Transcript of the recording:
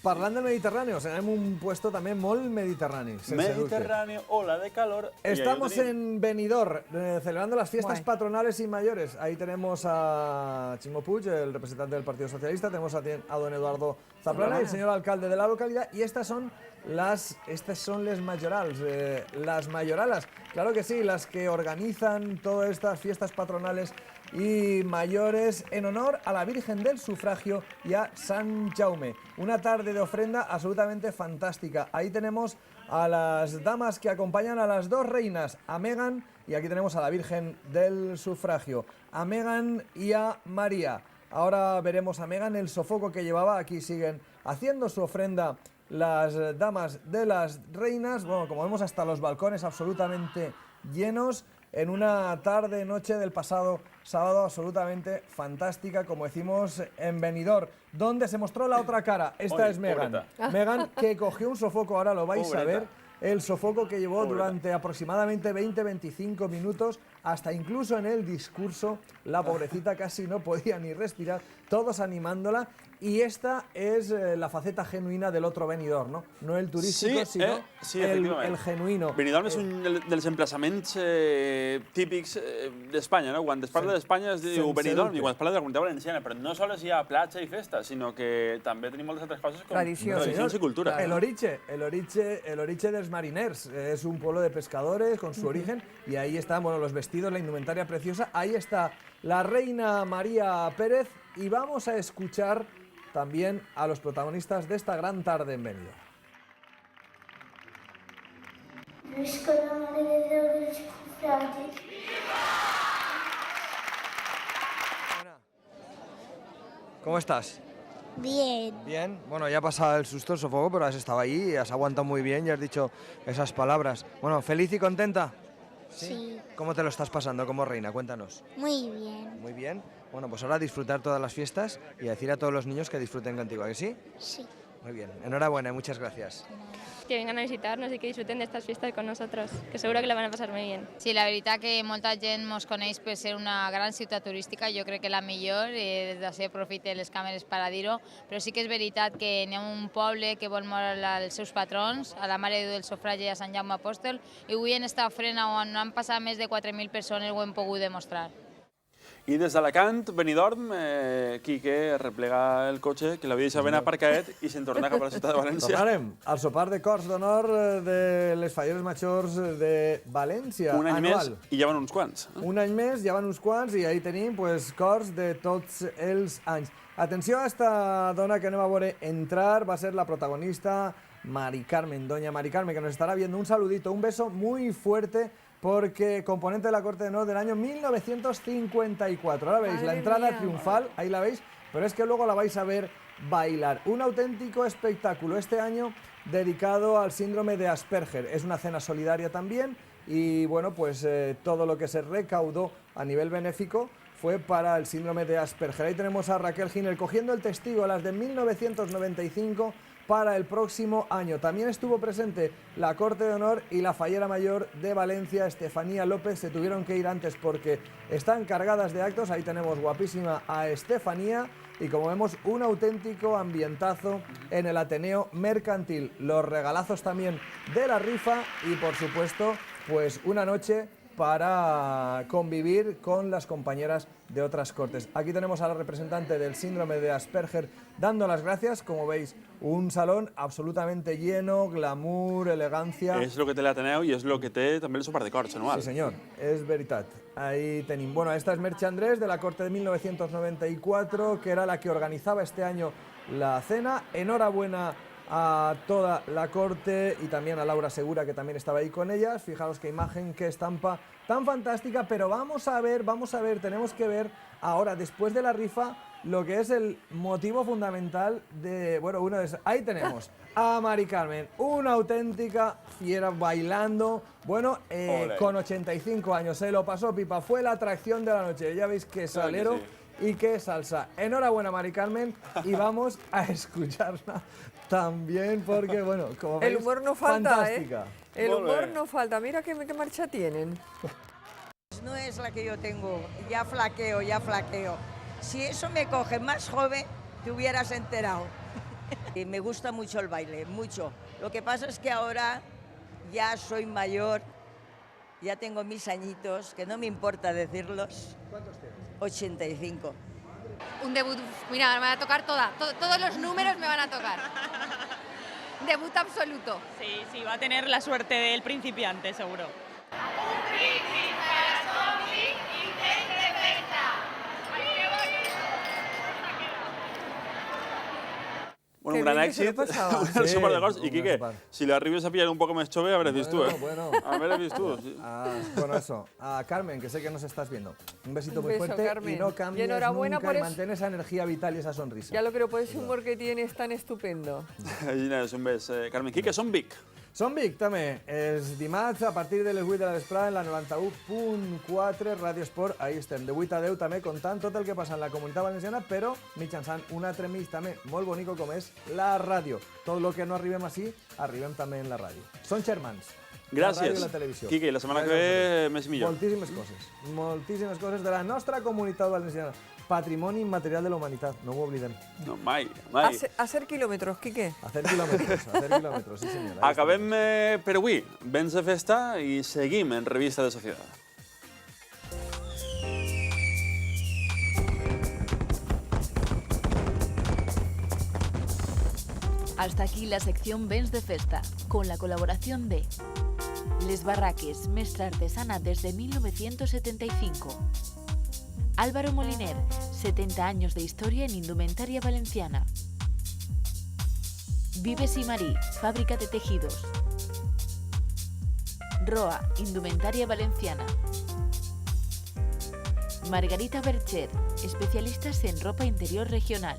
parlant del Mediterráneo, serem un puesto també molt mediterrani. Mediterráneo, ola de calor. Estamos en Benidorm, celebrando las fiestas patronales y mayores. Ahí tenemos a Ximo Puig, el representante del Partido Socialista, tenemos a don Eduardo Zaplana, el señor alcalde de la localidad, y estas son les mayorals, las mayoralas, claro que sí, las que organizan todas estas fiestas patronales y mayores en honor a la Virgen del Sufragio y a San Jaume. Una tarde de ofrenda absolutamente fantástica. Ahí tenemos a las damas que acompañan a las dos reinas, a Meghan, y aquí tenemos a la Virgen del Sufragio, a Meghan y a María. Ahora veremos a Meghan el sofoco que llevaba. Aquí siguen haciendo su ofrenda las damas de las reinas. Bueno, como vemos, hasta los balcones absolutamente llenos en una tarde-noche del pasado sábado absolutamente fantástica, como decimos, en Benidorm, donde se mostró la otra cara. Esta es Meghan. Meghan, que cogió un sofoco, ahora lo vais a ver, el sofoco que llevó durante aproximadamente 20-25 minutos, hasta incluso en el discurso, la pobrecita casi no podía ni respirar, todos animándola. Y esta es la faceta genuïna del otro Benidorm, no? No el turístico, sinó el genuïno. Benidorm és un dels emplaçaments típics d'Espanya, no? Quan es parla d'Espanya es diu Benidorm, i quan es parla de la Comunitat Valenciana, però no sols hi ha platja i festa, sinó que també tenim moltes altres coses com tradicions i cultura. El Oriche dels mariners, es un pueblo de pescadores con su origen, y ahí están, bueno, los vestidos, la indumentaria preciosa. Ahí está la reina María Pérez, y vamos a escuchar también a los protagonistas de esta gran tarde en Benidorm. ¿Cómo estás? Bien. Bien, bueno, ya ha pasado el susto, el sofoco, pero has estado ahí, has aguantado muy bien y has dicho esas palabras. Bueno, ¿feliz y contenta? Sí. ¿Cómo te lo estás pasando como reina? Cuéntanos. Muy bien. Muy bien. Bueno, pues ahora a disfrutar todas las fiestas y a decir a todos los niños que disfruten contigo, ¿a que sí? Sí. Muy bien. Enhorabuena y muchas gracias. Que vengan a visitarnos y que disfruten de estas fiestas con nosotros, que seguro que la van a pasar muy bien. Sí, la veritat que molta gent mos coneix per ser una gran ciutat turística, jo crec que la millor, des d'ací aprofite les càmeres per a dir-ho, però sí que és veritat que n'hi ha un poble que vol moure als seus patrons, a la Mare de Déu del Sufragi i a Sant Jaume Apòstol, i avui en esta ofrena on han passat més de 4.000 persones ho hem pogut demostrar. I des d'Alacant, Benidorm, Quique replega el cotxe, que l'havia deixat ben aparcat, i se'n torna cap a la ciutat de València. Tornarem al sopar de Cors d'Honor de les Falleres Majors de València, un any anual. més, i ja van uns quants. Un any més, ja van uns quants, i ahí tenim pues, cors de tots els anys. Atenció a esta dona que anem a veure entrar, va ser la protagonista Mari Carmen, doña Mari Carmen, que nos estará viendo. Un saludito, un beso muy fuerte, porque componente de la Corte de Honor del año 1954. Ahora veis la entrada triunfal, ahí la veis, pero es que luego la vais a ver bailar. Un auténtico espectáculo este año dedicado al síndrome de Asperger. Es una cena solidaria también y bueno, pues todo lo que se recaudó a nivel benéfico fue para el síndrome de Asperger. Ahí tenemos a Raquel Giner cogiendo el testigo a las de 1995 para el próximo año. También estuvo presente la Corte de Honor y la Fallera Mayor de Valencia, Estefanía López. Se tuvieron que ir antes porque están cargadas de actos. Ahí tenemos guapísima a Estefanía y, como vemos, un auténtico ambientazo en el Ateneo Mercantil. Los regalazos también de la rifa y, por supuesto, pues una noche para convivir con las compañeras de otras cortes. Aquí tenemos a la representante del síndrome de Asperger dando las gracias. Como veis, un salón absolutamente lleno, glamour, elegancia. És el que té l'Ateneu i és el que té també el sopar de Corts anual. Sí, señor, es veritat. Ahí tenim. Bueno, esta es Merche Andrés de la Corte de 1994, que era la que organizaba este año la cena. Enhorabuena a toda la corte y también a Laura Segura, que también estaba ahí con ellas. Fijaros qué imagen, qué estampa tan fantástica, pero vamos a ver, tenemos que ver ahora, después de la rifa, lo que es el motivo fundamental de, bueno, ahí tenemos a Mari Carmen, una auténtica fiera bailando, bueno, con 85 años, se lo pasó pipa, fue la atracción de la noche, ya veis qué salero y qué salsa. Enhorabuena, Mari Carmen, y vamos a escucharla también porque, bueno, como veis, el humor no falta, fantástica. El humor no falta, mira qué marcha tienen. No es la que yo tengo, ya flaqueo. Si eso me coge más joven, te hubieras enterado. Y me gusta mucho el baile, mucho. Lo que pasa es que ahora ya soy mayor, ya tengo mis añitos, que no me importa decirlos. ¿Cuántos tienes? 85. Un debut, mira, me van a tocar todos los números me van a tocar. Debut absoluto. Sí, va a tener la suerte del principiante, seguro. Bueno, un gran èxit, el Sopar de Gols. I, Quique, si l'arribes a pillar un poco más chove, habrás visto tú, ¿eh? Bueno. Habrás visto tú, sí. Bueno, eso. A Carmen, que sé que nos estás viendo. Un besito Un muy beso, fuerte Carmen. y no cambies Y enhorabuena nunca por y eso. mantén esa energía vital y esa sonrisa. Ya lo creo, por ese humor que tienes tan estupendo. Gines, un bes. Carmen, Quique, som Vic. Som Vic, també. És dimarts, a partir de les 8 de la vesprada, en la 91.4 Ràdio Esport. Ahí estem, de 8 a 10, també contant tot el que passa en la Comunitat Valenciana, però mitjançant un altre mig també molt bonic com és la ràdio. Tot el que no arribem així, arribem també en la ràdio. Són germans. La ràdio Gràcies. i la televisió. Quique, la setmana que ve més millor. Moltíssimes coses de la nostra Comunitat Valenciana. Patrimoni immaterial de la humanitat, no ho oblidem. No, mai. Hacer kilómetros, Quique. Hacer kilómetros, sí senyora. Acabem per avui. Vens de festa i seguim en Revista de Societat. Hasta aquí la sección Vens de Festa, con la colaboración de Les Barraques, mestra artesana desde 1975. Álvaro Moliner, 70 años de historia en indumentaria valenciana. Vives y Marí, fábrica de tejidos. Roa, indumentaria valenciana. Margarita Bercher, especialistas en ropa interior regional.